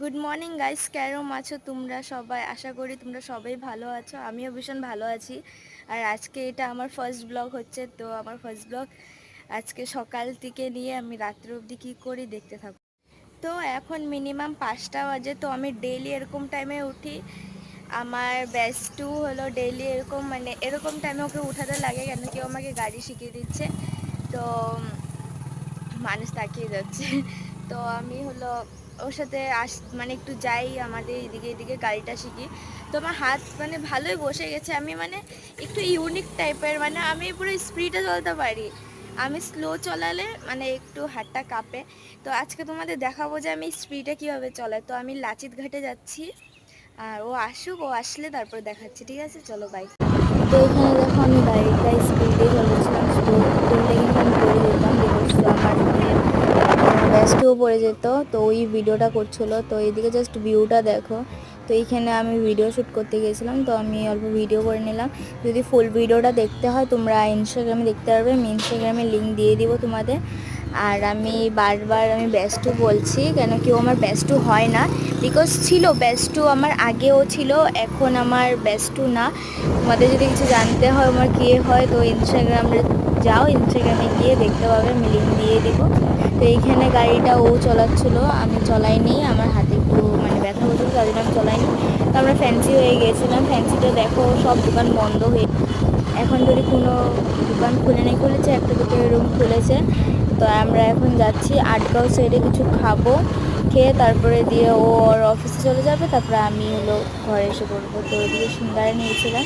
Good morning guys, কেরম আছো তোমরা সবাই? আশা করি তোমরা সবাই ভালো আছো। আমিও ভীষণ ভালো আছি। আর আজকে এটা আমার ফার্স্ট ব্লগ হচ্ছে, তো আমার ফার্স্ট ব্লগ আজকে সকাল থেকে নিয়ে আমি রাত্র অবধি কী করি দেখতে থাকো। তো এখন মিনিমাম 5টা বাজে, তো আমি ডেইলি এরকম টাইমে উঠি। আমার বেস্টু হলো ডেইলি এরকম এরকম টাইমে ওকে উঠাতে লাগে, কেন কেউ আমাকে গাড়ি শিখিয়ে দিচ্ছে। তো মানুষ তাকিয়ে যাচ্ছে। তো আমি হলো ওর সাথে একটু যাই, আমাদের এদিকে গাড়িটা শিখি। তো আমার হাত ভালোই বসে গেছে। আমি একটু ইউনিক টাইপের, আমি পুরো স্পিডে চলতে পারি। আমি স্লো চলালে একটু হাতটা কাঁপে। তো আজকে তোমাদের দেখাবো যে আমি স্পিডে কীভাবে চলাই। তো আমি লাচিত ঘাটে যাচ্ছি, আর ও আসুক, ও আসলে তারপর দেখাচ্ছি। ঠিক আছে, চলো বাই। তো এখানে দেখো আমি গাড়িটা স্পিডে চলেছিলাম, স্লো করলে কিন্তু আমি পড়ে যেতাম। বিকজ তো আমার ব্যাস্টও পড়ে যেত। তো ওই ভিডিওটা করছিল, তো এইদিকে জাস্ট ভিউটা দেখো। তো এইখানে আমি ভিডিও শ্যুট করতে গিয়েছিলাম, তো আমি অল্প ভিডিও করে নিলাম। যদি ফুল ভিডিওটা দেখতে হয় তোমরা ইনস্টাগ্রামে দেখতে পারবে, আমি ইনস্টাগ্রামে লিঙ্ক দিয়ে দিব তোমাদের। আর আমি বারবার বেস্টু বলছি, কেন কেউ আমার বেস্টু হয় না। বিকজ ছিল বেস্টু আমার আগেও ছিল, এখন আমার বেস্টু না। তোমাদের যদি কিছু জানতে হয় আমার কে হয়, তো ইনস্টাগ্রামে যাও, ইনস্টাগ্রামে গিয়ে দেখতে পাবে, আমি লিঙ্ক দিয়ে দেবো। তো এইখানে গাড়িটা ও চলাচ্ছিলো, আমি চলাইনি। আমার হাতে একটু ব্যথা হচ্ছিল, তার জন্য আমি চলাইনি। তো আমরা ফ্যান্সি হয়ে গিয়েছিলাম। ফ্যান্সিটা দেখো সব দোকান বন্ধ হয়ে, এখন যদি কোনো দোকান খুলেছে, একটা দুটো রুম খুলেছে। তো আমরা এখন যাচ্ছি আটগাঁও সাইডে কিছু খাবো, খেয়ে তারপরে দিয়ে ও ওর অফিসে চলে যাবে, তারপরে আমি হলো ঘরে এসে পড়বো। তো ওইদিকে সিঙ্গারা নিয়েছিলাম।